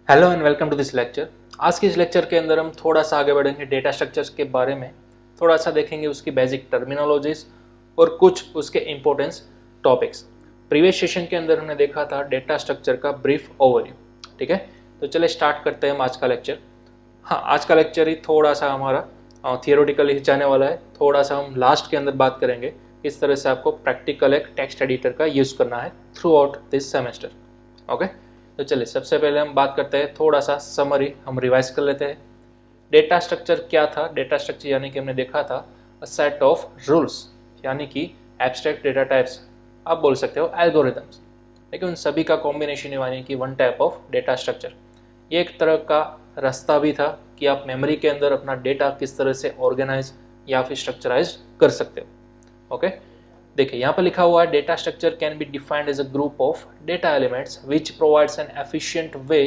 Hello and welcome to this lecture. आज के इस लेक्चर के अंदर हम थोड़ा सा आगे बढ़ेंगे डेटा स्ट्रक्चर्स के बारे में, थोड़ा सा देखेंगे उसकी बेसिक टर्मिनोलॉजीज और कुछ उसके इम्पोर्टेंस टॉपिक्स। प्रीवियस सेशन के अंदर हमने देखा था डेटा स्ट्रक्चर का ब्रीफ ओवरव्यू। ठीक है, तो चले स्टार्ट करते हैं हम आज का लेक्चर। हाँ, आज का लेक्चर ही थोड़ा सा हमारा थियोरेटिकली जाने वाला है। थोड़ा सा हम लास्ट के अंदर बात करेंगे किस तरह से आपको प्रैक्टिकल एक टेक्स्ट एडिटर का यूज़ करना है through out this semester. Okay, तो चलिए सबसे पहले हम बात करते हैं, थोड़ा सा समरी हम रिवाइज कर लेते हैं। डेटा स्ट्रक्चर क्या था? डेटा स्ट्रक्चर यानी कि हमने देखा था अ सेट ऑफ रूल्स, यानी कि एब्स्ट्रैक्ट डेटा टाइप्स, आप बोल सकते हो एल्गोरिथम्स, लेकिन उन सभी का कॉम्बिनेशन यानी कि one type of data structure. ये एक तरह का रास्ता भी था कि आप मेमोरी के अंदर अपना डेटा किस तरह से ऑर्गेनाइज या फिर स्ट्रक्चराइज कर सकते हो। ओके, देखिए यहाँ पर लिखा हुआ है data structure can be defined as a group of data elements which provides an efficient way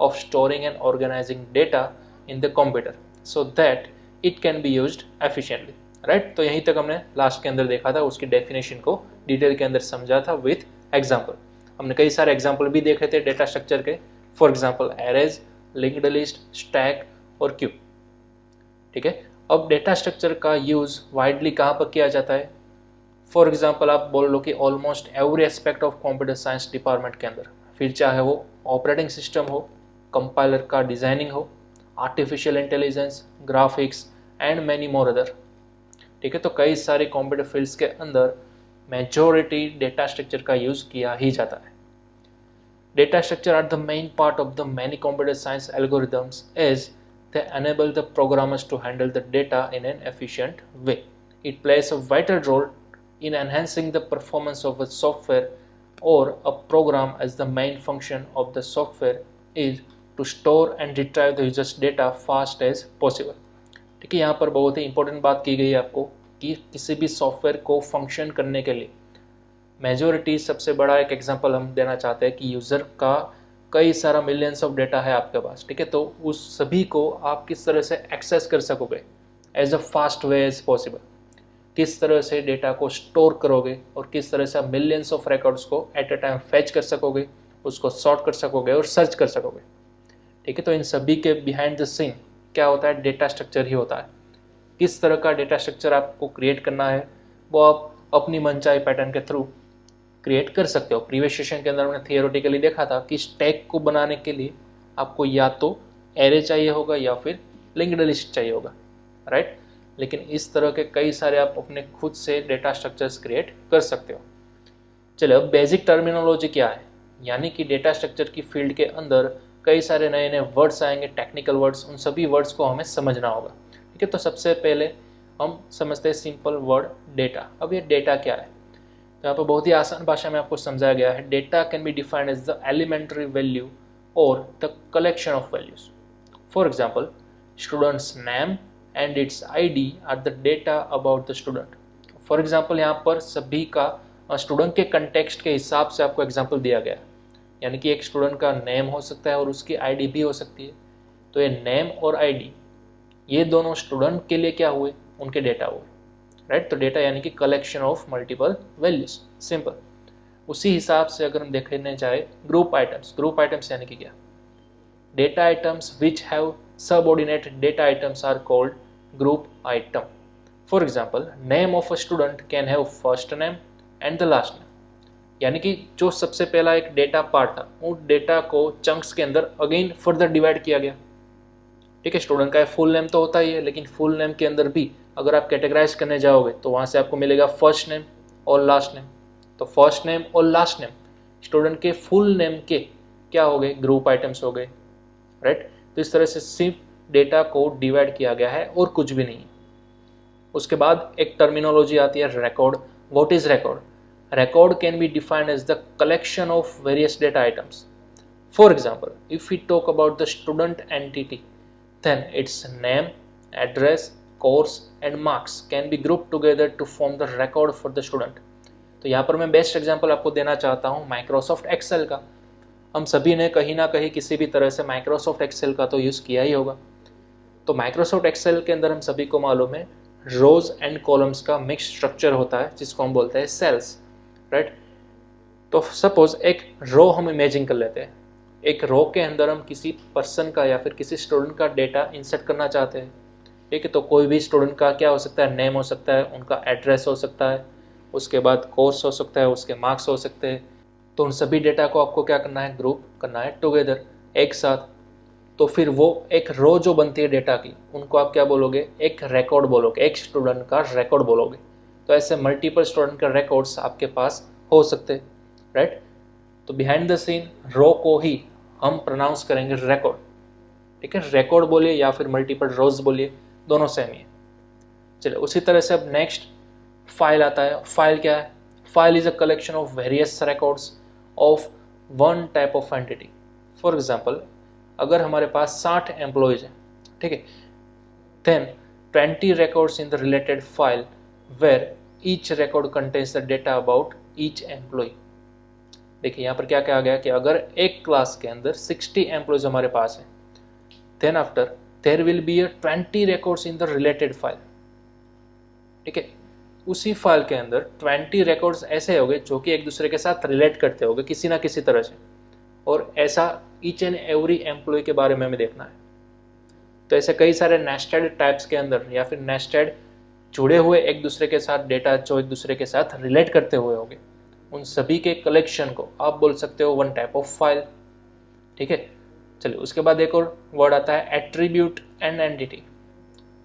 of storing and organizing data in the computer so that it can be used efficiently. Right, तो यहीं तक हमने last के अंदर देखा था, उसकी definition को डिटेल के अंदर समझा था विथ एग्जाम्पल। हमने कई सारे एग्जाम्पल भी देखे थे डेटा स्ट्रक्चर के, for example arrays, linked list, stack और क्यू। ठीक है, अब डेटा स्ट्रक्चर का यूज वाइडली कहाँ पर किया जाता है? फॉर एग्जाम्पल आप बोल लो कि almost every aspect of computer science department के अंदर, फिर चाहे वो ऑपरेटिंग सिस्टम हो, कंपाइलर का डिजाइनिंग हो, artificial intelligence, graphics and many more other. ठीक है, तो कई सारे कंप्यूटर फील्ड्स के अंदर मेजॉरिटी डेटा स्ट्रक्चर का यूज किया ही जाता है। Data structure are the main part of the many computer science algorithms as they enable the programmers to handle the data in an efficient way. It plays a vital role in enhancing the performance of a software or a program, as the main function of the software is to store and retrieve the user's data fast as possible. ठीक है, यहाँ पर बहुत ही important बात की गई है आपको कि किसी भी सॉफ्टवेयर को फंक्शन करने के लिए मेजॉरिटी, सबसे बड़ा एक एग्जांपल हम देना चाहते हैं कि यूज़र का कई सारा मिलियंस ऑफ डेटा है आपके पास। ठीक है, तो उस सभी को आप किस तरह से एक्सेस कर सकोगे as a fast way as possible, किस तरह से डेटा को स्टोर करोगे और किस तरह से आप मिलियंस ऑफ रिकॉर्ड्स को एट अ टाइम फैच कर सकोगे, उसको सॉर्ट कर सकोगे और सर्च कर सकोगे। ठीक है, तो इन सभी के बिहाइंड द सीन क्या होता है? डेटा स्ट्रक्चर ही होता है। किस तरह का डेटा स्ट्रक्चर आपको क्रिएट करना है वो आप अपनी मनचाही पैटर्न के थ्रू क्रिएट कर सकते हो। प्रीवियस सेशन के अंदर हमने थियोरेटिकली देखा था कि स्टैक को बनाने के लिए आपको या तो एरे चाहिए होगा या फिर लिंक्ड लिस्ट चाहिए होगा। राइट, लेकिन इस तरह के कई सारे आप अपने खुद से डेटा स्ट्रक्चर्स क्रिएट कर सकते हो। चलो, अब बेसिक टर्मिनोलॉजी क्या है, यानी कि डेटा स्ट्रक्चर की फील्ड के अंदर कई सारे नए नए वर्ड्स आएंगे, टेक्निकल वर्ड्स, उन सभी वर्ड्स को हमें समझना होगा। ठीक है, तो सबसे पहले हम समझते हैं सिंपल वर्ड डेटा। अब ये डेटा क्या है? तो यहाँ पर बहुत ही आसान भाषा में आपको समझाया गया है। Data can be defined as the elementary value और the collection of values. For example, students name and its ID are the data about the student. For example, यहाँ पर सभी का स्टूडेंट के कंटेक्स्ट के हिसाब से आपको एग्जाम्पल दिया गया है, यानी कि एक स्टूडेंट का नेम हो सकता है और उसकी आईडी भी हो सकती है। तो ये नेम और आईडी, ये दोनों स्टूडेंट के लिए क्या हुए? उनके डेटा हुए। राइट, तो डेटा यानी कि collection of multiple values, simple. उसी हिसाब से अगर हम देखने चाहे ग्रुप आइटम्स, ग्रुप आइटम्स यानी कि क्या? Data items which have subordinate data items are called group item. For example, name of a student can have first name and the last name, यानी कि जो सबसे पहला एक डेटा पार्ट था, उस डेटा को चंक्स के अंदर अगेन फर्दर डिवाइड किया गया। ठीक है, स्टूडेंट का फुल नेम तो होता ही है, लेकिन फुल नेम के अंदर भी अगर आप कैटेगराइज करने जाओगे तो वहाँ से आपको मिलेगा फर्स्ट नेम और लास्ट नेम। तो फर्स्ट नेम और लास्ट नेम स्टूडेंट के फुल नेम के क्या हो गए? ग्रुप आइटम्स हो गए। राइट, तो इस तरह से सिर्फ डेटा को डिवाइड किया गया है और कुछ भी नहीं। उसके बाद एक टर्मिनोलॉजी आती है record. What is record? Record can be defined as the collection of various data items. For example, if we talk about the student entity, then its name, address, course and marks can be grouped together to form the record for the student. तो यहाँ पर मैं best example आपको देना चाहता हूँ Microsoft Excel का। हम सभी ने कहीं ना कहीं किसी भी तरह से माइक्रोसॉफ्ट एक्सेल का तो यूज़ किया ही होगा। तो माइक्रोसॉफ्ट एक्सेल के अंदर हम सभी को मालूम है रोज एंड कॉलम्स का मिक्स स्ट्रक्चर होता है, जिसको हम बोलते हैं सेल्स। राइट, तो सपोज एक रो हम इमेजिन कर लेते हैं। एक रो के अंदर हम किसी पर्सन का या फिर किसी स्टूडेंट का डेटा इंसर्ट करना चाहते हैं, ठीक है, तो कोई भी स्टूडेंट का क्या हो सकता है, नेम हो सकता है, उनका एड्रेस हो सकता है, उसके बाद कोर्स हो सकता है, उसके मार्क्स हो सकते हैं। तो उन सभी डेटा को आपको क्या करना है, ग्रुप करना है टुगेदर, एक साथ। तो फिर वो एक रो जो बनती है डेटा की, उनको आप क्या बोलोगे, एक रिकॉर्ड बोलोगे, एक स्टूडेंट का रिकॉर्ड बोलोगे। तो ऐसे मल्टीपल स्टूडेंट का रिकॉर्ड्स आपके पास हो सकते हैं, राइट। तो बिहाइंड द सीन रो को ही हम प्रोनाउंस करेंगे रिकॉर्ड, ठीक है। रिकॉर्ड बोलिए या फिर मल्टीपल रोज बोलिए, दोनों सेम ही है। चलिए उसी तरह से अब नेक्स्ट फाइल आता है। फाइल क्या है, file is a collection of various records of one type of entity. For example, अगर हमारे पास 60 एम्प्लॉयज हैं, ठीक है, then 20 records in the related file where each record contains the data about each employee। देखिए यहाँ पर क्या कहा गया कि अगर एक क्लास के अंदर 60 एम्प्लॉयज हमारे पास हैं, then after there will be 20 records in the related file, ठीक है। उसी फाइल के अंदर 20 records ऐसे होंगे जो कि एक दूसरे के साथ रिलेट करते होंगे किसी ना किसी तरह से, और ऐसा ईच एंड एवरी एम्प्लॉय के बारे में हमें देखना है। तो ऐसे कई सारे नेस्टेड टाइप्स के अंदर या फिर नेस्टेड जुड़े हुए एक दूसरे के साथ डेटा जो एक दूसरे के साथ रिलेट करते हुए होंगे, उन सभी के कलेक्शन को आप बोल सकते हो वन टाइप ऑफ फाइल, ठीक है। चलिए उसके बाद एक और वर्ड आता है एट्रीब्यूट एंड एंटिटी।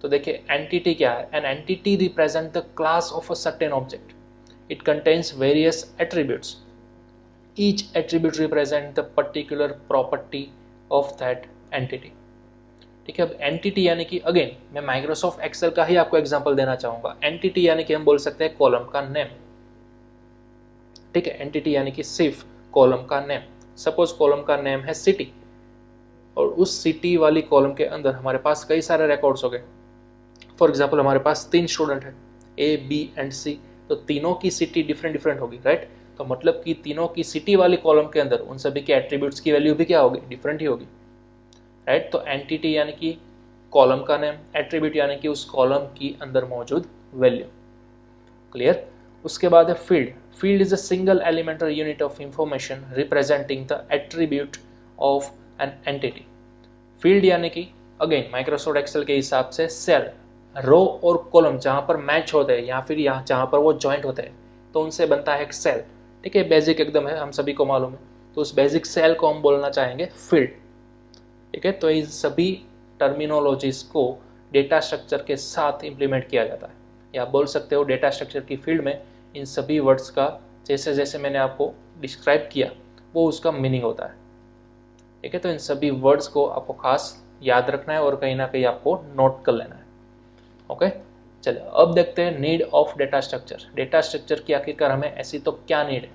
तो देखिए एंटिटी क्या है, an entity represent the class of a certain object, it contains various attributes, each attribute represent the particular property of that entity, ठीक है। अब एंटिटी यानी कि अगेन मैं माइक्रोसॉफ्ट एक्सेल का ही आपको एग्जांपल देना चाहूंगा। एंटिटी यानी कि हम बोल सकते हैं कॉलम का नेम, ठीक है। एंटिटी यानी कि सिर्फ कॉलम का नेम। सपोज कॉलम का नेम है सिटी, और उस सिटी वाली कॉलम के अंदर हमारे पास कई सारे रिकॉर्ड्स हो गए। फॉर एग्जाम्पल हमारे पास 3 स्टूडेंट है, ए बी एंड सी, तो तीनों की सिटी डिफरेंट डिफरेंट होगी, राइट। तो मतलब कि तीनों की सिटी वाली कॉलम के अंदर उन सभी के एट्रीब्यूट्स की वैल्यू भी क्या होगी, डिफरेंट ही होगी, राइट। तो एंटिटी यानी कि कॉलम का नेम, एट्रीब्यूट यानी कि उस कॉलम की अंदर मौजूद वैल्यू। क्लियर। उसके बाद है field. Field is a single elementary unit of information representing the attribute of an entity. Field यानी कि अगेन माइक्रोसॉफ्ट एक्सेल के हिसाब से सेल, रो और कॉलम जहां पर मैच होते हैं या फिर यहाँ जहां पर वो जॉइंट होते हैं, तो उनसे बनता है एक सेल, ठीक है। बेसिक एकदम है, हम सभी को मालूम है। तो उस बेसिक सेल को हम बोलना चाहेंगे फील्ड, ठीक है। तो इन सभी टर्मिनोलॉजीज को डेटा स्ट्रक्चर के साथ इंप्लीमेंट किया जाता है, या बोल सकते हो डेटा स्ट्रक्चर की फील्ड में इन सभी वर्ड्स का जैसे जैसे मैंने आपको डिस्क्राइब किया वो उसका मीनिंग होता है, ठीक है। तो इन सभी वर्ड्स को आपको खास याद रखना है और कहीं ना कहीं आपको नोट कर लेना है, ओके। चलिए अब देखते हैं need of data structure. Data structure की आखिरकार हमें ऐसी तो क्या नीड है,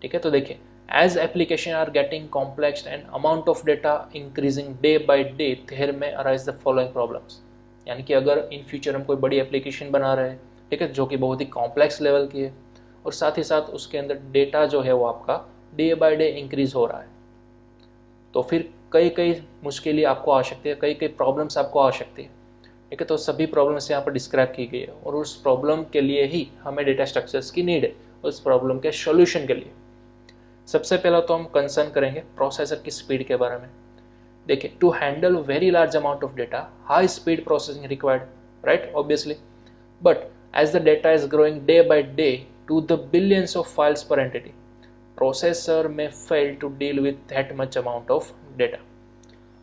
ठीक है। तो देखिए as application are getting complex and amount of data increasing day by day, there may arise the following problems। यानी कि अगर इन फ्यूचर हम कोई बड़ी एप्लीकेशन बना रहे हैं, ठीक है, जो कि बहुत ही कॉम्प्लेक्स लेवल की है, और साथ ही साथ उसके अंदर डेटा जो है वो आपका डे बाय डे इंक्रीज हो रहा है, तो फिर कई कई मुश्किलें आपको आ सकती है, कई कई प्रॉब्लम्स आपको आ सकती है, ठीक है। तो सभी प्रॉब्लम्स यहाँ पर डिस्क्राइब की गई है, और उस प्रॉब्लम के लिए ही हमें डेटा स्ट्रक्चर्स की नीड है, उस प्रॉब्लम के सोल्यूशन के लिए। सबसे पहला तो हम कंसर्न करेंगे प्रोसेसर की स्पीड के बारे में। देखिए to handle very large amount of data, high speed processing required, right, obviously. But as the data is growing day by day to the billions of files per entity, processor में fail to deal with that much amount of data.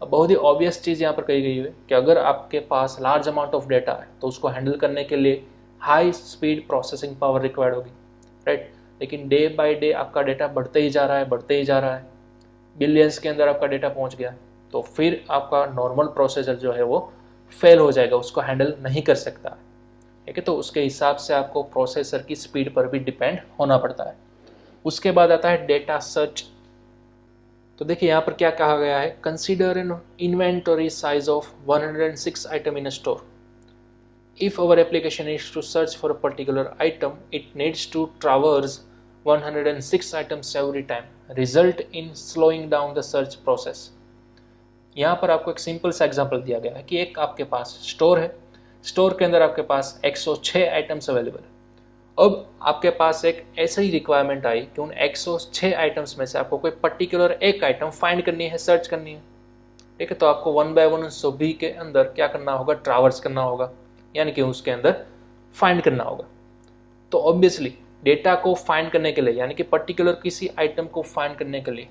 अब बहुत ही obvious चीज़ यहाँ पर कही गई है कि अगर आपके पास लार्ज अमाउंट ऑफ डेटा है तो उसको हैंडल करने के लिए high speed processing power required होगी, राइट। लेकिन डे बाय डे आपका डेटा बढ़ते ही जा रहा है, बढ़ते ही जा रहा है, बिलियंस के अंदर आपका डेटा पहुंच गया, तो फिर आपका नॉर्मल प्रोसेसर जो है वो फेल हो जाएगा, उसको हैंडल नहीं कर सकता, ठीक है। तो उसके हिसाब से आपको प्रोसेसर की स्पीड पर भी डिपेंड होना पड़ता है। उसके बाद आता है डेटा सर्च। तो देखिए यहाँ पर क्या कहा गया है, consider N inventory size of 106 item in a store. If our application is to search for a particular item, it needs to traverse 106 items every time, result in slowing down the search process। यहाँ पर आपको एक simple सा example दिया गया है कि एक आपके पास स्टोर है, स्टोर के अंदर आपके पास 106 आइटम्स अवेलेबल है, अब आपके पास एक ऐसी ही रिक्वायरमेंट आई कि उन 106 आइटम्स में से आपको कोई पर्टिकुलर एक आइटम फाइंड करनी है, सर्च करनी है। ठीक है, तो आपको वन बाय वन सभी के अंदर क्या करना होगा, ट्रैवर्स करना होगा, यानी कि उसके अंदर फाइंड करना होगा। तो ऑब्वियसली डेटा को फाइंड करने के लिए, यानी कि पर्टिकुलर किसी आइटम को फाइंड करने के लिए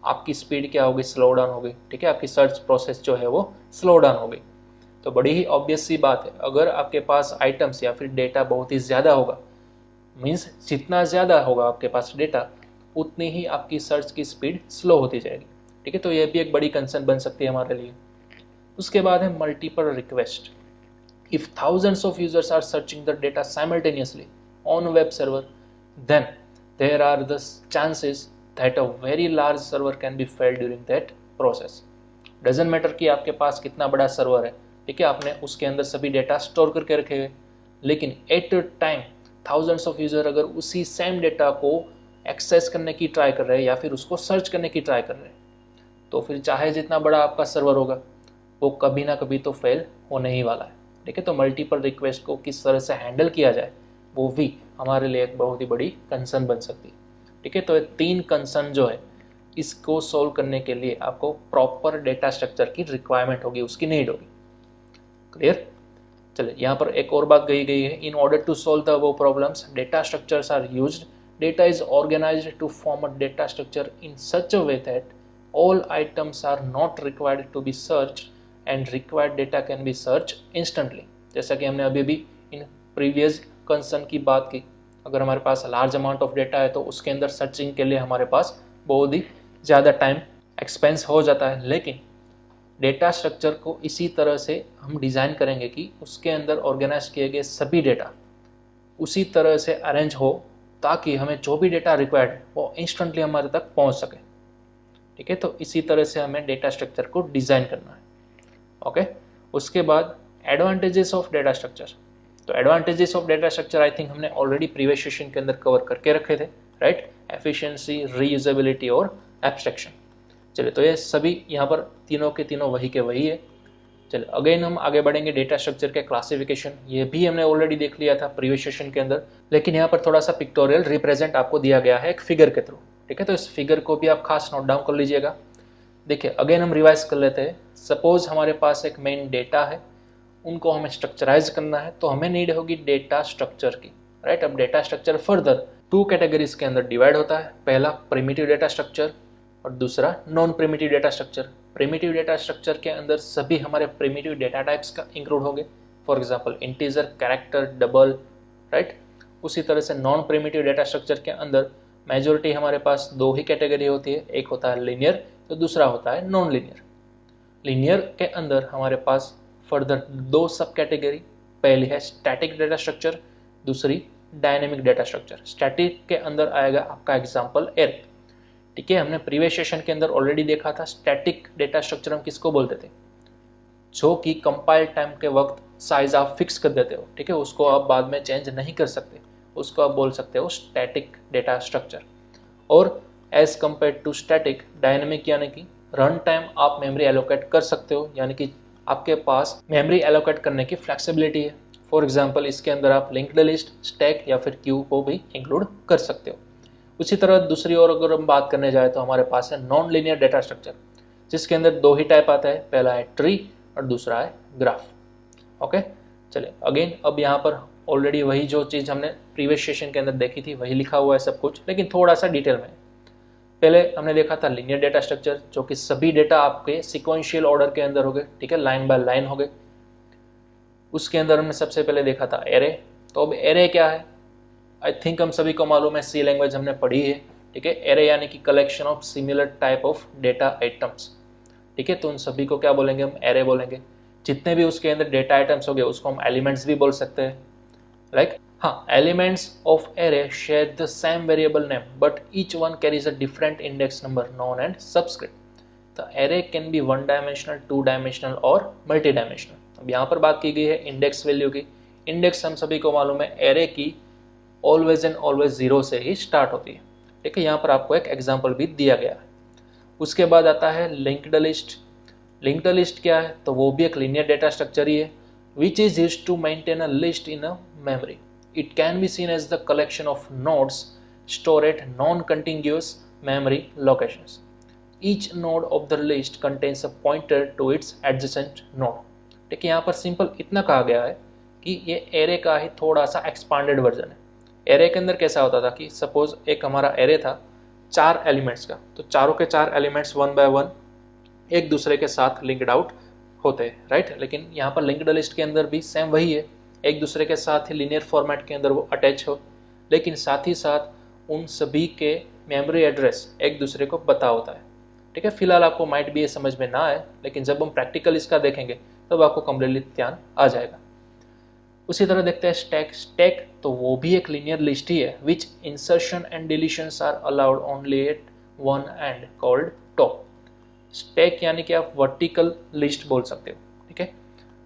आपकी स्पीड क्या होगी, स्लो डाउन होगी। ठीक है, आपकी सर्च प्रोसेस जो है वो स्लो डाउन होगी। तो बड़ी ही ऑब्वियस सी बात है, अगर आपके पास आइटम्स या फिर डेटा बहुत ही ज़्यादा होगा, मीन्स जितना ज़्यादा होगा आपके पास डेटा, उतनी ही आपकी सर्च की स्पीड स्लो होती जाएगी। ठीक है, तो यह भी एक बड़ी कंसर्न बन सकती है हमारे लिए। उसके बाद है multiple request. If thousands of users are searching the data simultaneously on a web server, then there are the chances that a very large server can be failed during that process. Doesn't matter कि आपके पास कितना बड़ा server है, ठीक है, आपने उसके अंदर सभी डेटा स्टोर करके रखे हुए, लेकिन at a time thousands of user अगर उसी सेम डेटा को एक्सेस करने की ट्राई कर रहे हैं या फिर उसको सर्च करने की ट्राई कर रहे हैं, तो फिर चाहे जितना बड़ा आपका सर्वर होगा वो कभी ना कभी तो फेल होने ही वाला है। ठीक है, तो मल्टीपल रिक्वेस्ट को किस तरह से हैंडल किया जाए वो भी हमारे लिए एक बहुत ही बड़ी कंसर्न बन सकती है। ठीक है, तो ये 3 कंसर्न जो है, इसको सोल्व करने के लिए आपको प्रॉपर डेटा स्ट्रक्चर की रिक्वायरमेंट होगी, उसकी नीड होगी। क्लियर? चलिए, यहाँ पर एक और बात गई है, in order to solve the वो problems data structures are used. Data is organized to form a data structure in such a way that all items are not required to be searched and required data can be searched instantly। जैसा कि हमने अभी भी in previous concern की बात की, अगर हमारे पास लार्ज अमाउंट ऑफ डेटा है तो उसके अंदर सर्चिंग के लिए हमारे पास बहुत ही ज़्यादा टाइम एक्सपेंस हो जाता है, लेकिन डेटा स्ट्रक्चर को इसी तरह से हम डिज़ाइन करेंगे कि उसके अंदर ऑर्गेनाइज किए गए सभी डेटा उसी तरह से अरेंज हो ताकि हमें जो भी डेटा रिक्वायर्ड है वो इंस्टेंटली हमारे तक पहुंच सके। ठीक है, तो इसी तरह से हमें डेटा स्ट्रक्चर को डिज़ाइन करना है। ओके, उसके बाद एडवांटेजेस ऑफ डेटा स्ट्रक्चर। तो advantages of data structure I think हमने ऑलरेडी प्रीवियस सेशन के अंदर कवर करके रखे थे, राइट? एफिशिएंसी, रीयूजेबिलिटी और एब्स्ट्रैक्शन। चलिए, तो ये सभी यहाँ पर तीनों के तीनों वही के वही है। चलिए, अगेन हम आगे बढ़ेंगे डेटा स्ट्रक्चर के क्लासिफिकेशन। ये भी हमने ऑलरेडी देख लिया था प्रीवियस सेशन के अंदर, लेकिन यहाँ पर थोड़ा सा पिक्टोरियल रिप्रेजेंट आपको दिया गया है एक फिगर के थ्रू। ठीक है, तो इस फिगर को भी आप खास नोट डाउन कर लीजिएगा। देखिए, अगेन हम रिवाइज कर लेते हैं। सपोज हमारे पास एक मेन डेटा है, उनको हमें स्ट्रक्चराइज करना है, तो हमें नीड होगी डेटा स्ट्रक्चर की, राइट? अब डेटा स्ट्रक्चर फर्दर 2 कैटेगरीज के अंदर डिवाइड होता है। पहला प्रिमिटिव डेटा स्ट्रक्चर और दूसरा non primitive data structure. Primitive data structure के अंदर सभी हमारे प्रिमिटिव डेटा टाइप्स का इंक्लूड होंगे, for example integer, character, double, right? उसी तरह से नॉन प्रिमिटिव डेटा स्ट्रक्चर के अंदर मेजोरिटी हमारे पास 2 ही कैटेगरी होती है, एक होता है लीनियर तो दूसरा होता है नॉन लीनियर। लीनियर के अंदर हमारे पास फर्दर 2 सब कैटेगरी, पहली है स्टैटिक डेटा स्ट्रक्चर, दूसरी डायनेमिक डेटा स्ट्रक्चर। स्टैटिक के अंदर आएगा आपका एग्जाम्पल एरे। ठीक है, हमने प्रीवियस सेशन के अंदर ऑलरेडी देखा था स्टैटिक डेटा स्ट्रक्चर हम किसको बोलते थे, जो कि कंपाइल टाइम के वक्त साइज आप फिक्स कर देते हो। ठीक है, उसको आप बाद में चेंज नहीं कर सकते, उसको आप बोल सकते हो स्टैटिक डेटा स्ट्रक्चर। और as compare to static, dynamic यानी कि रन टाइम आप मेमोरी एलोकेट कर सकते हो, यानी कि आपके पास मेमोरी एलोकेट करने की फ्लेक्सिबिलिटी है। फॉर एग्जांपल, इसके अंदर आप लिंक्ड लिस्ट, स्टैक या फिर क्यू को भी इंक्लूड कर सकते हो। उसी तरह दूसरी ओर अगर हम बात करने जाए तो हमारे पास है नॉन लीनियर डेटा स्ट्रक्चर, जिसके अंदर 2 ही टाइप आता है, पहला है ट्री और दूसरा है ग्राफ। ओके, चलिए, अगेन अब यहाँ पर ऑलरेडी वही जो चीज़ हमने प्रीवियस सेशन के अंदर देखी थी वही लिखा हुआ है सब कुछ, लेकिन थोड़ा सा डिटेल में। पहले हमने देखा था लीनियर डेटा स्ट्रक्चर, जो कि सभी डेटा आपके सिक्वेंशियल ऑर्डर के अंदर हो गए। ठीक है, लाइन बाय लाइन हो गए। उसके अंदर हमने सबसे पहले देखा था एरे। तो अब एरे क्या है, आई थिंक हम सभी को मालूम है, सी लैंग्वेज हमने पढ़ी है। ठीक है, एरे यानी कि collection of similar type of data items. ठीक है, तो उन सभी को क्या बोलेंगे, हम एरे बोलेंगे। जितने भी उसके अंदर डेटा आइटम्स हो गए उसको हम एलिमेंट्स भी बोल सकते हैं, लाइक हाँ, elements of array share the same variable name but each one carries a different index number known and subscript. The array can be 1 dimensional, 2 dimensional और मल्टी डायमेंशनल। अब यहाँ पर बात की गई है इंडेक्स वैल्यू की। इंडेक्स हम सभी को मालूम है एरे की ऑलवेज एंड ऑलवेज 0 से ही स्टार्ट होती है। ठीक है, यहाँ पर आपको एक एग्जाम्पल भी दिया गया है। उसके बाद आता है लिंक्ड लिस्ट। लिंक्ड लिस्ट क्या है, तो वो भी एक लीनियर डेटा स्ट्रक्चर ही है, which is used to maintain a list in a memory. It can be seen as the collection of nodes stored at non-contiguous memory locations. Each node of the list contains a pointer to its adjacent node. ठीक है, यहाँ पर simple इतना कहा गया है कि ये एरे का ही थोड़ा सा एक्सपांडेड वर्जन है। एरे के अंदर कैसा होता था कि सपोज एक हमारा एरे था 4 एलिमेंट्स का, तो चारों के 4 एलिमेंट्स 1 बाय 1 एक दूसरे के साथ लिंक्ड आउट होते हैं, राइट। लेकिन यहाँ पर लिंक्ड लिस्ट के अंदर भी सेम वही है, एक दूसरे के साथ ही लीनियर फॉर्मेट के अंदर वो अटैच हो, लेकिन साथ ही साथ उन सभी के मेमोरी एड्रेस एक दूसरे को पता होता है। ठीक है, फिलहाल आपको माइट भी ये समझ में ना आए, लेकिन जब हम प्रैक्टिकल इसका देखेंगे तब आपको कंप्लीटली ध्यान आ जाएगा। उसी तरह देखते हैं स्टैक। स्टैक तो वो भी एक लीनियर लिस्ट ही है which insertion and deletions are allowed only at one end called top. Stack यानी कि आप वर्टिकल लिस्ट बोल सकते हो। ठीक है,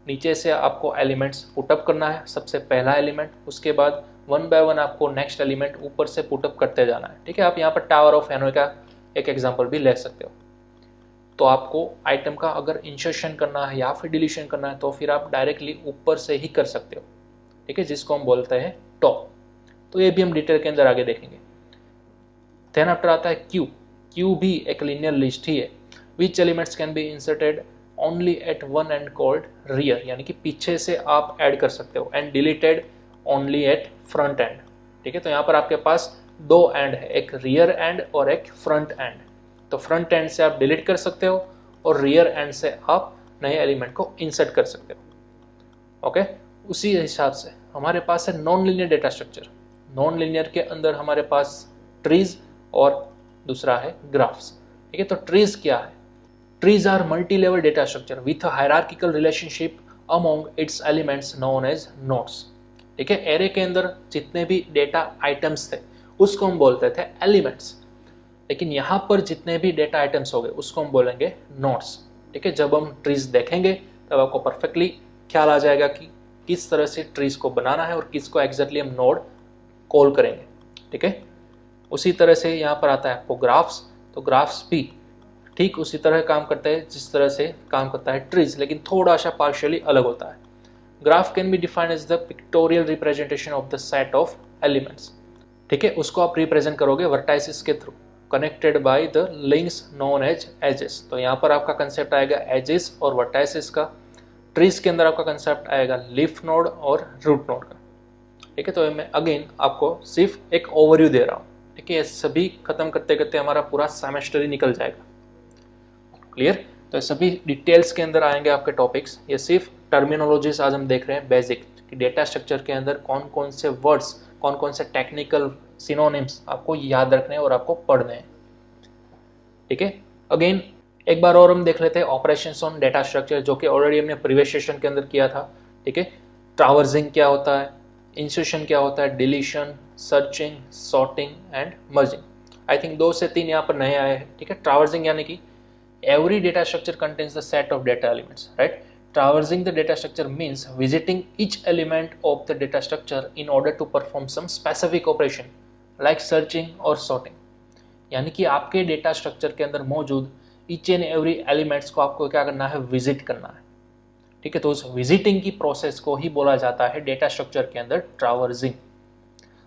नीचे से आपको एलिमेंट्स पुटअप करना है, सबसे पहला एलिमेंट, उसके बाद 1 बाय 1 आपको नेक्स्ट एलिमेंट ऊपर से पुटअप करते जाना है। ठीक है, आप यहाँ पर टावर ऑफ हैनोई का एक एग्जांपल भी ले सकते हो। तो आपको आइटम का अगर इंसर्शन करना है या फिर डिलीशन करना है तो फिर आप डायरेक्टली ऊपर से ही कर सकते हो। ठीक है, जिसको हम बोलते हैं टॉप। तो ये भी हम डिटेल के अंदर आगे देखेंगे। देन आफ्टर आता है क्यू। क्यू भी एक लीनियर लिस्ट ही है which elements can be inserted only at one end called rear, यानी कि पीछे से आप ऐड कर सकते हो, and deleted only at front end. ठीक है, तो यहाँ पर आपके पास 2 एंड है, एक रियर एंड और एक फ्रंट एंड। तो फ्रंट एंड से आप डिलीट कर सकते हो और रियर एंड से आप नए एलिमेंट को इंसर्ट कर सकते हो। ओके, उसी हिसाब से हमारे पास है non linear data structure. Non linear के अंदर हमारे पास ट्रीज और दूसरा है ग्राफ्स। ठीक है, तो ट्रीज क्या है? Trees are multi level data structure with a hierarchical relationship among its elements known as nodes. ठीक है, एरे के अंदर जितने भी डेटा आइटम्स थे उसको हम बोलते थे एलिमेंट्स, लेकिन यहाँ पर जितने भी डेटा आइटम्स हो गए उसको हम बोलेंगे नोड्स। ठीक है, जब हम ट्रीज देखेंगे तब आपको परफेक्टली ख्याल आ जाएगा कि किस तरह से ट्रीज को बनाना है और किसको एग्जैक्टली हम नोड कॉल करेंगे। ठीक है, उसी तरह से यहाँ पर आता है आपको ग्राफ्स। तो ग्राफ्स भी ठीक उसी तरह काम करते हैं जिस तरह से काम करता है ट्रीज, लेकिन थोड़ा सा पार्शियली अलग होता है। Graph can be defined as the pictorial representation of the set of elements. ठीक है, उसको आप रिप्रेजेंट करोगे वर्टाइसिस के through, connected by the links known as edges. तो यहाँ पर आपका कंसेप्ट आएगा एजेस और वर्टाइसिस का। ट्रीज के अंदर आपका कंसेप्ट आएगा लीफ नोड और रूट नोड का। ठीक है, तो मैं अगेन आपको सिर्फ एक ओवरव्यू दे रहा हूँ। ठीक है, ये सभी खत्म करते करते हमारा पूरा सेमेस्टर ही निकल जाएगा। क्लियर? तो ये सभी डिटेल्स के अंदर आएंगे आपके टॉपिक्स। ये सिर्फ टर्मिनोलॉजीज आज हम देख रहे हैं बेसिक, कि डेटा स्ट्रक्चर के अंदर कौन कौन से वर्ड्स, कौन कौन से टेक्निकल सिनोनिम्स आपको याद रखने और आपको पढ़ने हैं। ठीक है, अगेन एक बार और हम देख लेते हैं ऑपरेशंस ऑन डेटा स्ट्रक्चर, जो कि ऑलरेडी हमने प्रीवियस सेशन के अंदर किया था। ठीक है, ट्रावर्सिंग क्या होता है, इंसर्शन क्या होता है, deletion, searching, sorting and merging. I think 2 से 3 यहाँ पर नए आए हैं। ठीक है, ट्रावर्सिंग यानी कि every data structure contains the set of data elements, right? Traversing the data structure means visiting each element of the data structure in order to perform some specific operation like searching or sorting. यानी कि आपके data structure के अंदर मौजूद each and every elements को आपको क्या करना है, विजिट करना है। ठीक है, तो उस विजिटिंग की प्रोसेस को ही बोला जाता है डेटा स्ट्रक्चर के अंदर ट्रावर्सिंग।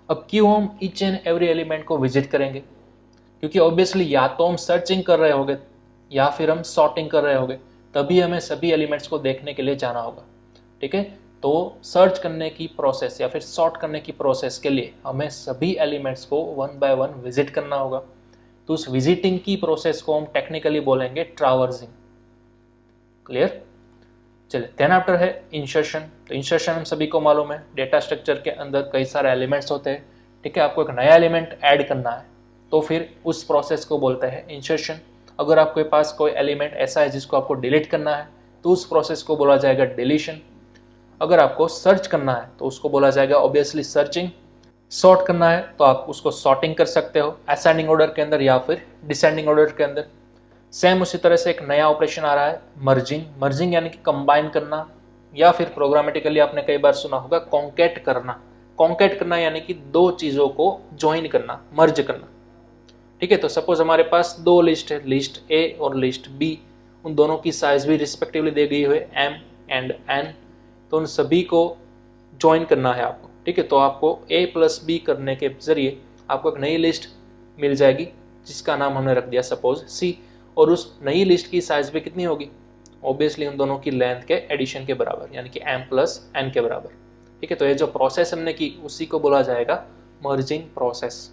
अब क्यों हम each and every एलिमेंट को विजिट करेंगे? क्योंकि ऑब्वियसली या तो हम सर्चिंग कर रहे होंगे या फिर हम सॉर्टिंग कर रहे होंगे, तभी हमें सभी एलिमेंट्स को देखने के लिए जाना होगा। ठीक है, तो सर्च करने की प्रोसेस या फिर सॉर्ट करने की प्रोसेस के लिए हमें सभी एलिमेंट्स को 1 बाय 1 विजिट करना होगा। तो उस विजिटिंग की प्रोसेस को हम टेक्निकली बोलेंगे ट्रावर्सिंग। क्लियर? चलिए, देन आफ्टर है इंसर्शन। तो इंसर्शन हम सभी को मालूम है, डेटा स्ट्रक्चर के अंदर कई सारे एलिमेंट्स होते हैं। ठीक है, आपको एक नया एलिमेंट ऐड करना है तो फिर उस प्रोसेस को बोलते हैं इंसर्शन। अगर आपके पास कोई एलिमेंट ऐसा है जिसको आपको डिलीट करना है तो उस प्रोसेस को बोला जाएगा डिलीशन। अगर आपको सर्च करना है तो उसको बोला जाएगा ऑब्वियसली सर्चिंग। सॉर्ट करना है तो आप उसको सॉर्टिंग कर सकते हो असेंडिंग ऑर्डर के अंदर या फिर डिसेंडिंग ऑर्डर के अंदर। सेम उसी तरह से एक नया ऑपरेशन आ रहा है मर्जिंग। मर्जिंग यानी कि कंबाइन करना, या फिर प्रोग्रामेटिकली आपने कई बार सुना होगा कॉन्कैट करना। कॉन्कैट करना यानी कि 2 चीज़ों को ज्वाइन करना, मर्ज करना। ठीक है, तो सपोज हमारे पास 2 लिस्ट है, लिस्ट ए और लिस्ट बी। उन दोनों की साइज भी रिस्पेक्टिवली दी गई हुई M एंड N। तो उन सभी को ज्वाइन करना है आपको। ठीक है, तो आपको a+b करने के जरिए आपको एक नई लिस्ट मिल जाएगी जिसका नाम हमने रख दिया सपोज c, और उस नई लिस्ट की साइज भी कितनी होगी, ऑब्वियसली उन दोनों की लेंथ के एडिशन के बराबर, यानी कि m+n के बराबर। ठीक है, तो ये जो प्रोसेस हमने की उसी को बोला जाएगा मर्जिंग प्रोसेस।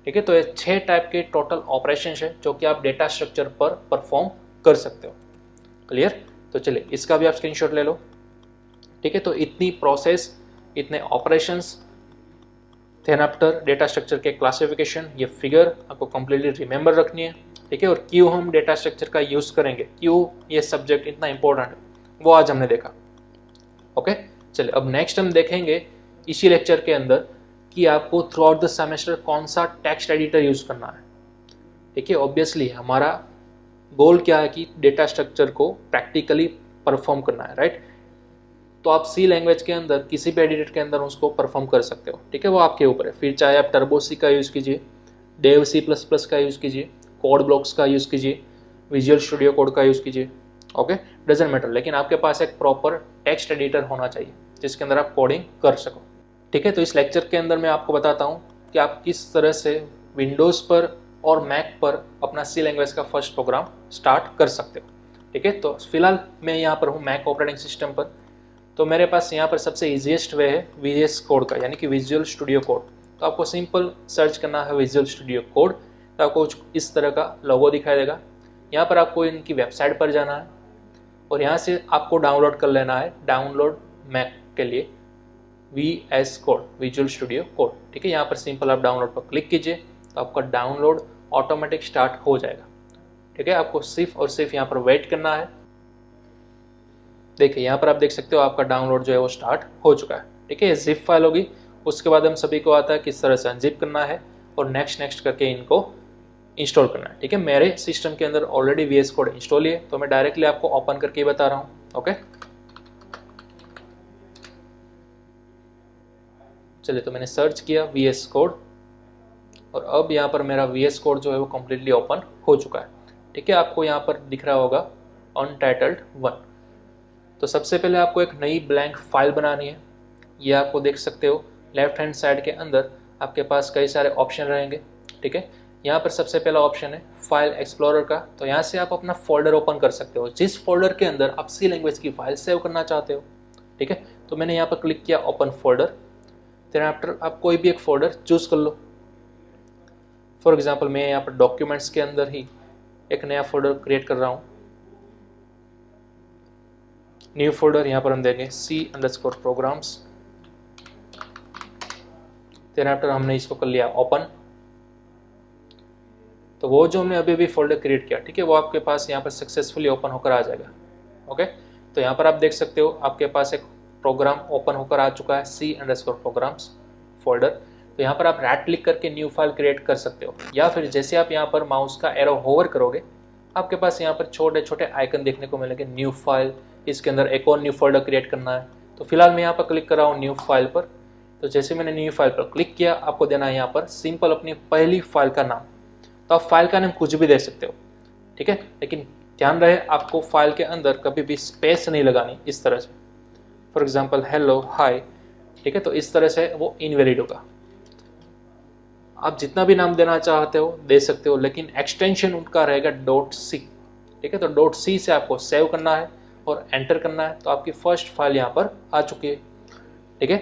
ठीक है, तो ये 6 टाइप के टोटल ऑपरेशन है जो कि आप डेटा स्ट्रक्चर पर परफॉर्म कर सकते हो। क्लियर? तो चलिए इसका भी आप स्क्रीनशॉट ले लो। ठीक है, तो इतनी प्रोसेस, इतने operations, then after data structure के क्लासिफिकेशन, ये फिगर आपको कंप्लीटली रिमेंबर रखनी है। ठीक है, और क्यों हम डेटा स्ट्रक्चर का यूज करेंगे, क्यों ये सब्जेक्ट इतना इंपॉर्टेंट है, वो आज हमने देखा। ओके, चलिए अब नेक्स्ट हम देखेंगे इसी लेक्चर के अंदर कि आपको थ्रू आउट द सेमेस्टर कौन सा टेक्स्ट एडिटर यूज करना है। ठीक है, ऑब्वियसली हमारा गोल क्या है कि डेटा स्ट्रक्चर को प्रैक्टिकली परफॉर्म करना है, राइट। तो आप सी लैंग्वेज के अंदर किसी भी एडिटर के अंदर उसको परफॉर्म कर सकते हो। ठीक है, वो आपके ऊपर है। फिर चाहे आप टर्बो सी का यूज़ कीजिए, डेव C++ का यूज़ कीजिए, कोड ब्लॉक्स का यूज़ कीजिए, विजुअल स्टूडियो कोड का यूज़ कीजिए, ओके, डजंट मैटर, लेकिन आपके पास एक प्रॉपर टेक्स्ट एडिटर होना चाहिए जिसके अंदर आप कोडिंग कर सको। ठीक है, तो इस लेक्चर के अंदर मैं आपको बताता हूँ कि आप किस तरह से विंडोज़ पर और मैक पर अपना सी लैंग्वेज का फर्स्ट प्रोग्राम स्टार्ट कर सकते हो। ठीक है, तो फिलहाल मैं यहाँ पर हूँ मैक ऑपरेटिंग सिस्टम पर, तो मेरे पास यहाँ पर सबसे ईजीएस्ट वे है VS कोड का, यानी कि विजुअल स्टूडियो कोड। तो आपको सिंपल सर्च करना है विजुअल स्टूडियो कोड, तो आपको कुछ इस तरह का लोगो दिखाई देगा। यहाँ पर आपको इनकी वेबसाइट पर जाना है और यहाँ से आपको डाउनलोड कर लेना है, डाउनलोड मैक के लिए VS code, visual Studio code. ठीक है, यहाँ पर सिंपल आप डाउनलोड पर क्लिक कीजिए तो आपका डाउनलोड ऑटोमेटिक स्टार्ट हो जाएगा। ठीक है, आपको सिर्फ और सिर्फ यहाँ पर वेट करना है। देखिए यहाँ पर आप देख सकते हो आपका डाउनलोड जो है वो स्टार्ट हो चुका है। ठीक है, ये जिप फाइल होगी। उसके बाद हम सभी को आता है किस तरह से अनजिप करना है और नेक्स्ट करके इनको इंस्टॉल करना है। ठीक है, मेरे सिस्टम के अंदर ऑलरेडी VS कोड इंस्टॉल है, तो मैं डायरेक्टली आपको ओपन करके ही बता रहा हूँ। ओके, चलिए, तो मैंने सर्च किया VS कोड और अब यहाँ पर मेरा VS कोड जो है वो कम्प्लीटली ओपन हो चुका है। ठीक है, आपको यहाँ पर दिख रहा होगा अनटाइटल्ड 1। तो सबसे पहले आपको एक नई ब्लैंक फाइल बनानी है। ये आपको देख सकते हो लेफ्ट हैंड साइड के अंदर आपके पास कई सारे ऑप्शन रहेंगे। ठीक है, यहाँ पर सबसे पहला ऑप्शन है फाइल एक्सप्लोरर का। तो यहाँ से आप अपना फोल्डर ओपन कर सकते हो जिस फोल्डर के अंदर आप सी लैंग्वेज की फाइल सेव करना चाहते हो। ठीक है, तो मैंने यहाँ पर क्लिक किया ओपन फोल्डर। देन आफ्टर आप कोई भी एक फोल्डर चूज कर लो। फॉर एग्जाम्पल मैं यहाँ पर डॉक्यूमेंट्स के अंदर ही एक नया फोल्डर क्रिएट कर रहा हूँ। न्यू फोल्डर, यहाँ पर हम देंगे C_programs। देन आफ्टर हमने इसको कर लिया ओपन। तो वो जो हमने अभी भी फोल्डर क्रिएट किया, ठीक है, वो आपके पास यहाँ पर सक्सेसफुली ओपन होकर आ जाएगा। ओके, तो यहाँ पर आप देख सकते हो आपके पास एक प्रोग्राम ओपन होकर आ चुका है, C_programs फोल्डर। तो यहाँ पर आप राइट क्लिक करके न्यू फाइल क्रिएट कर सकते हो, या फिर जैसे आप यहाँ पर माउस का एरो होवर करोगे आपके पास यहाँ पर छोटे छोटे आइकन देखने को मिलेंगे। न्यू फाइल, इसके अंदर एक और न्यू फोल्डर क्रिएट करना है। तो फिलहाल मैं यहाँ पर क्लिक कर रहा हूँ न्यू फाइल पर। तो जैसे मैंने न्यू फाइल पर क्लिक किया, आपको देना है यहाँ पर सिंपल अपनी पहली फाइल का नाम। तो आप फाइल का नाम कुछ भी दे सकते हो। ठीक है, लेकिन ध्यान रहे आपको फाइल के अंदर कभी भी स्पेस नहीं लगानी इस तरह से। For example hello, high. ठीक है, तो इस तरह से वो इनवैलिड होगा। आप जितना भी नाम देना चाहते हो दे सकते हो, लेकिन एक्सटेंशन उनका रहेगा .c। ठीक है, तो .c से आपको सेव करना है और एंटर करना है। तो आपकी फर्स्ट फाइल यहाँ पर आ चुकी है। ठीक है,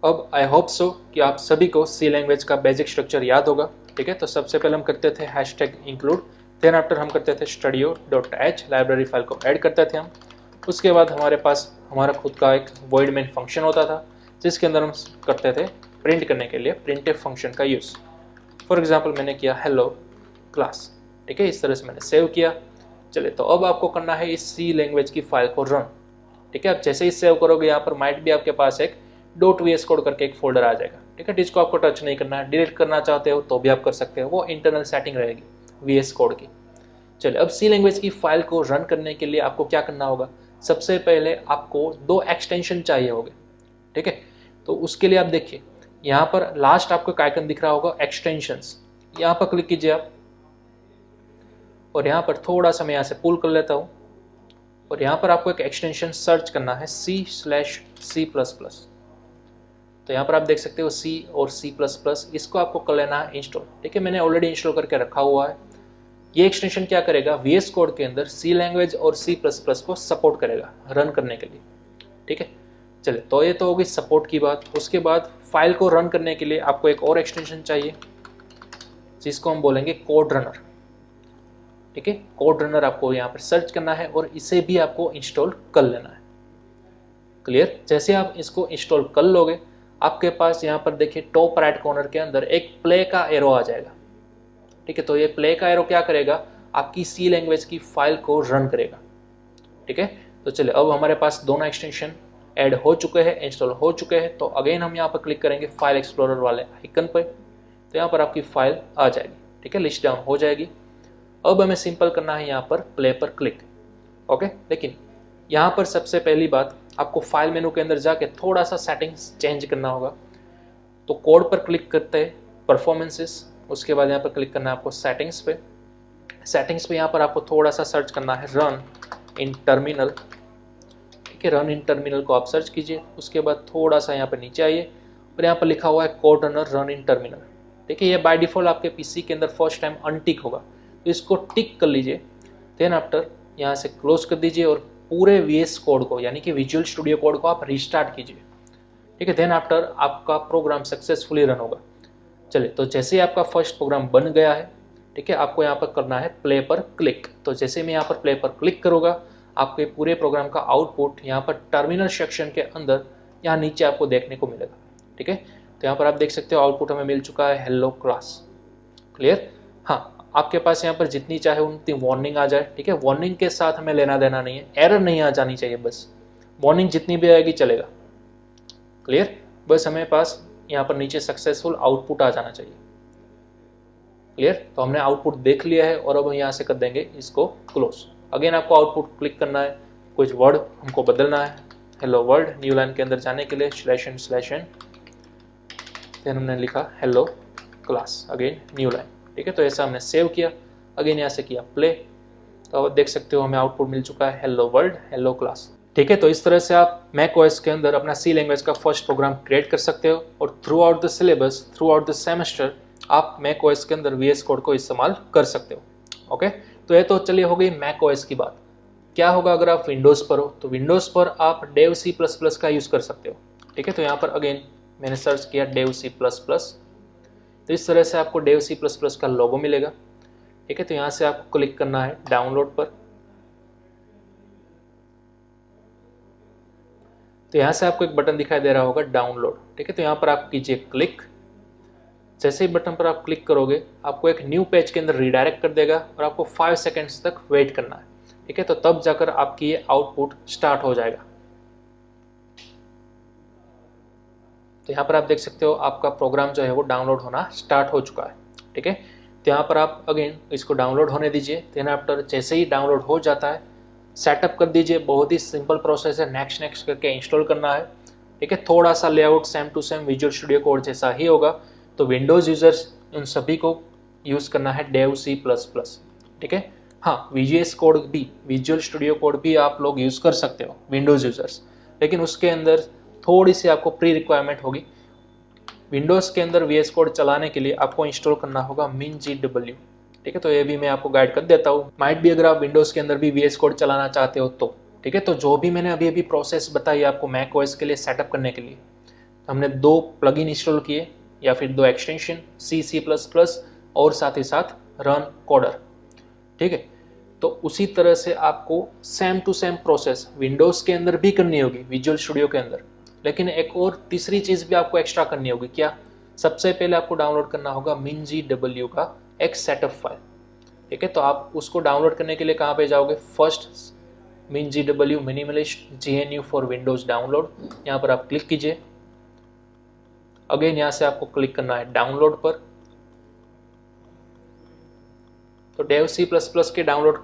अब आई होप सो कि आप सभी को सी लैंग्वेज का बेसिक स्ट्रक्चर याद होगा। ठीक है, तो सबसे पहले हम करते थे #include, देन आफ्टर हम करते थे studio.h, लाइब्रेरी फाइल को ऐड करते थे हम। उसके बाद हमारे पास हमारा खुद का एक void main फंक्शन होता था जिसके अंदर हम करते थे प्रिंट करने के लिए printf फंक्शन का यूज़। फॉर एग्जाम्पल मैंने किया हेलो क्लास। ठीक है, इस तरह से मैंने सेव किया। चलिए, तो अब आपको करना है इस सी लैंग्वेज की फाइल को रन। ठीक है, आप जैसे ही सेव करोगे यहाँ पर माइट भी आपके पास एक .vs कोड करके एक फोल्डर आ जाएगा। ठीक है, जिसको आपको टच नहीं करना है, डिलीट करना चाहते हो तो भी आप कर सकते हो, वो इंटरनल सेटिंग रहेगी VS कोड की। चलिए, अब सी लैंग्वेज की फाइल को रन करने के लिए आपको क्या करना होगा, सबसे पहले आपको 2 एक्सटेंशन चाहिए होंगे। ठीक है, तो उसके लिए आप देखिए यहाँ पर लास्ट आपको एक आइकन दिख रहा होगा एक्सटेंशंस, यहाँ पर क्लिक कीजिए आप और यहाँ पर थोड़ा सा मैं यहाँ से पुल कर लेता हूँ और यहाँ पर आपको एक एक्सटेंशन सर्च करना है C/C++। तो यहाँ पर आप देख सकते हो C और C++, इसको आपको कर लेना है इंस्टॉल। ठीक है, मैंने ऑलरेडी इंस्टॉल करके रखा हुआ है। ये एक्सटेंशन क्या करेगा, VS कोड के अंदर C लैंग्वेज और C++ को सपोर्ट करेगा रन करने के लिए। ठीक है, चलिए, तो ये तो होगी सपोर्ट की बात। उसके बाद फाइल को रन करने के लिए आपको एक और एक्सटेंशन चाहिए जिसको हम बोलेंगे कोड रनर। ठीक है, कोड रनर आपको यहाँ पर सर्च करना है और इसे भी आपको इंस्टॉल कर लेना है। क्लियर, जैसे आप इसको इंस्टॉल कर लोगे आपके पास यहाँ पर देखिए टॉप राइट कॉर्नर के अंदर एक प्ले का एरो आ जाएगा। ठीक है, तो ये प्ले का एरो क्या करेगा, आपकी C लैंग्वेज की फाइल को रन करेगा। ठीक है, तो चलिए अब हमारे पास दोनों एक्सटेंशन ऐड हो चुके हैं, इंस्टॉल हो चुके हैं। तो अगेन हम यहाँ पर क्लिक करेंगे फाइल एक्सप्लोरर वाले आइकन पर, तो यहाँ पर आपकी फाइल आ जाएगी। ठीक है, लिस्ट डाउन हो जाएगी। अब हमें सिंपल करना है यहाँ पर प्ले पर क्लिक। ओके, लेकिन यहाँ पर सबसे पहली बात आपको फाइल मेनू के अंदर जाके थोड़ा सा सेटिंग्स चेंज करना होगा। तो कोड पर क्लिक करते हैं, परफॉर्मेंसेस, उसके बाद यहाँ पर क्लिक करना है आपको सेटिंग्स पे। सेटिंग्स पे यहाँ पर आपको थोड़ा सा सर्च करना है रन इन टर्मिनल। ठीक है, रन इन टर्मिनल को आप सर्च कीजिए। उसके बाद थोड़ा सा यहाँ पर नीचे आइए और यहाँ पर लिखा हुआ है code runner run in terminal. ठीक है, ये बाय डिफॉल्ट आपके पीसी के अंदर फर्स्ट टाइम अनटिक होगा, तो इसको टिक कर लीजिए। देन आफ्टर यहाँ से क्लोज कर दीजिए और पूरे VS कोड को यानी कि विजुअल स्टूडियो कोड को आप रिस्टार्ट कीजिए। ठीक है, देन आफ्टर आपका प्रोग्राम सक्सेसफुली रन होगा। चलिए, तो जैसे ही आपका फर्स्ट प्रोग्राम बन गया है, ठीक है, आपको यहाँ पर करना है प्ले पर क्लिक। तो जैसे मैं यहाँ पर प्ले पर क्लिक करूँगा आपके पूरे प्रोग्राम का आउटपुट यहाँ पर टर्मिनल सेक्शन के अंदर यहाँ नीचे आपको देखने को मिलेगा। ठीक है, तो यहाँ पर आप देख सकते हो आउटपुट हमें मिल चुका है हेलो क्लास। क्लियर, हाँ, आपके पास यहाँ पर जितनी चाहे उतनी वार्निंग आ जाए। ठीक है, वार्निंग के साथ हमें लेना देना नहीं है, एरर नहीं आ जानी चाहिए, बस वार्निंग जितनी भी आएगी चलेगा। क्लियर, बस हमें पास यहाँ पर नीचे सक्सेसफुल आउटपुट आ जाना चाहिए। क्लियर, तो हमने आउटपुट देख लिया है और अब यहाँ से कर देंगे इसको क्लोज। अगेन आपको आउटपुट क्लिक करना है, कुछ वर्ड हमको बदलना है। हेलो वर्ल्ड, न्यू लाइन के अंदर जाने के लिए /n/n, फिर हमने लिखा hello class, again new line. ठीक है, तो ऐसा हमने सेव किया, अगेन यहाँ से किया प्ले, तो अब देख सकते हो हमें आउटपुट मिल चुका है हेलो वर्ल्ड हेलो क्लास। ठीक है, तो इस तरह से आप macOS के अंदर अपना C लैंग्वेज का फर्स्ट प्रोग्राम क्रिएट कर सकते हो और through out the syllabus, through out the semester आप macOS के अंदर VS कोड को इस्तेमाल कर सकते हो। ओके, तो ये तो चलिए हो गई macOS की बात। क्या होगा अगर आप विंडोज़ पर हो, तो विंडोज़ पर आप dev C++ का यूज़ कर सकते हो। ठीक है, तो यहाँ पर अगेन मैंने सर्च किया dev C++, तो इस तरह से आपको dev C++ का लोगो मिलेगा। ठीक है, तो यहाँ से आपको क्लिक करना है डाउनलोड पर। तो यहाँ से आपको एक बटन दिखाई दे रहा होगा डाउनलोड। ठीक है, तो यहाँ पर आप कीजिए क्लिक। जैसे ही बटन पर आप क्लिक करोगे आपको एक न्यू पेज के अंदर रिडायरेक्ट कर देगा और आपको 5 सेकेंड्स तक वेट करना है। ठीक है, तो तब जाकर आपकी ये आउटपुट स्टार्ट हो जाएगा। तो यहाँ पर आप देख सकते हो आपका प्रोग्राम जो है वो डाउनलोड होना स्टार्ट हो चुका है। ठीक है, तो यहाँ पर आप अगेन इसको डाउनलोड होने दीजिए। देन आफ्टर जैसे ही डाउनलोड हो जाता है सेटअप कर दीजिए। बहुत ही सिंपल प्रोसेस है, नेक्स्ट नेक्स्ट करके इंस्टॉल करना है। ठीक है, थोड़ा सा layout same to same Visual Studio Code जैसा ही होगा। तो विंडोज़ यूज़र्स उन सभी को यूज़ करना है dev C++। ठीक है, हाँ, VGS कोड भी, विजुअल स्टूडियो कोड भी आप लोग यूज़ कर सकते हो विंडोज़ यूज़र्स, लेकिन उसके अंदर थोड़ी सी आपको प्री रिक्वायरमेंट होगी। विंडोज़ के अंदर VS कोड चलाने के लिए आपको इंस्टॉल करना होगा MinGW। ठीक है, तो ये भी मैं आपको गाइड कर देता हूँ। माइट भी अगर आप विंडोज़ के अंदर भी VS कोड चलाना चाहते हो तो। ठीक है, तो जो भी मैंने अभी प्रोसेस बताई आपको macOS के लिए सेटअप करने के लिए, तो हमने 2 प्लगइन इंस्टॉल किए या फिर 2 एक्सटेंशन C++ और साथ ही साथ रन कोडर। ठीक है, तो उसी तरह से आपको same to same process Windows के अंदर भी करनी होगी विजुअल स्टूडियो के अंदर। लेकिन एक और तीसरी चीज़ भी आपको एक्स्ट्रा करनी होगी। क्या? सबसे पहले आपको डाउनलोड करना होगा MinGW का एक सेटअप फाइल। ठीक है, तो आप उसको डाउनलोड करने के लिए कहाँ पे जाओगे? First MinGW minimalist GNU for Windows download, यहाँ पर आप क्लिक कीजिए। अगेन यहाँ से आपको क्लिक करना है डाउनलोड पर। तो dev C++ के डाउनलोड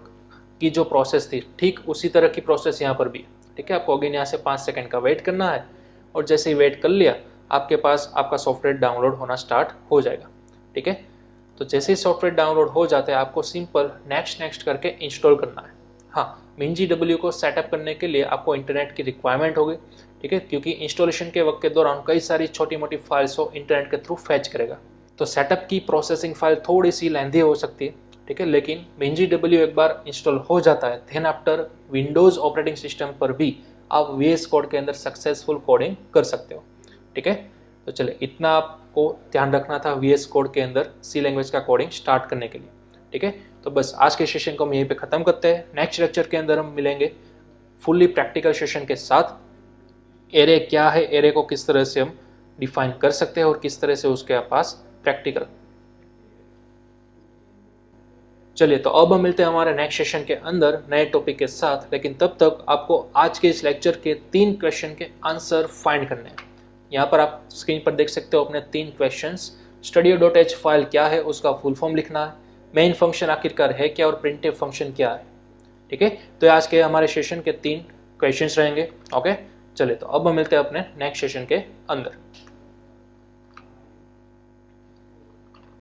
की जो प्रोसेस थी ठीक उसी तरह की प्रोसेस यहाँ पर भी है। ठीक है, आपको अगेन यहाँ से 5 सेकंड का वेट करना है और जैसे ही वेट कर लिया आपके पास आपका सॉफ्टवेयर डाउनलोड होना स्टार्ट हो जाएगा। ठीक है, तो जैसे ही सॉफ्टवेयर डाउनलोड हो जाता है आपको सिंपल नेक्स्ट करके इंस्टॉल करना है। हाँ, MinGW को सेटअप करने के लिए आपको इंटरनेट की रिक्वायरमेंट होगी, ठीक है, क्योंकि इंस्टॉलेशन के वक्त के दौरान कई सारी छोटी मोटी फाइल्स को इंटरनेट के थ्रू फैच करेगा। तो सेटअप की प्रोसेसिंग फाइल थोड़ी सी लेंथी हो सकती है, ठीक है, लेकिन MinGW एक बार इंस्टॉल हो जाता है, then after Windows operating system पर भी आप VS कोड के अंदर सक्सेसफुल कोडिंग कर सकते हो, ठीक है। तो चलिए, इतना आपको ध्यान रखना था VS कोड के अंदर C लैंग्वेज का कोडिंग स्टार्ट करने के लिए, ठीक है। तो बस आज के सेशन को हम यहीं पे ख़त्म करते हैं। नेक्स्ट लेक्चर के अंदर हम मिलेंगे फुल्ली प्रैक्टिकल सेशन के साथ। एरे क्या है, एरे को किस तरह से हम डिफाइन कर सकते हैं और किस तरह से उसके पास प्रैक्टिकल। चलिए, तो अब हम मिलते हैं हमारे नेक्स्ट सेशन के अंदर नए टॉपिक के साथ, लेकिन तब तक आपको आज के इस लेक्चर के 3 क्वेश्चन के आंसर फाइंड करने हैं। यहाँ पर आप स्क्रीन पर देख सकते हो अपने 3 क्वेश्चंस। studio.h फाइल क्या है, उसका फुल फॉर्म लिखना है, मेन फंक्शन आखिरकार है क्या और printf फंक्शन क्या है, ठीक है। तो आज के हमारे सेशन के 3 क्वेश्चंस रहेंगे। ओके, चलिए, तो अब हम मिलते हैं अपने नेक्स्ट सेशन के अंदर।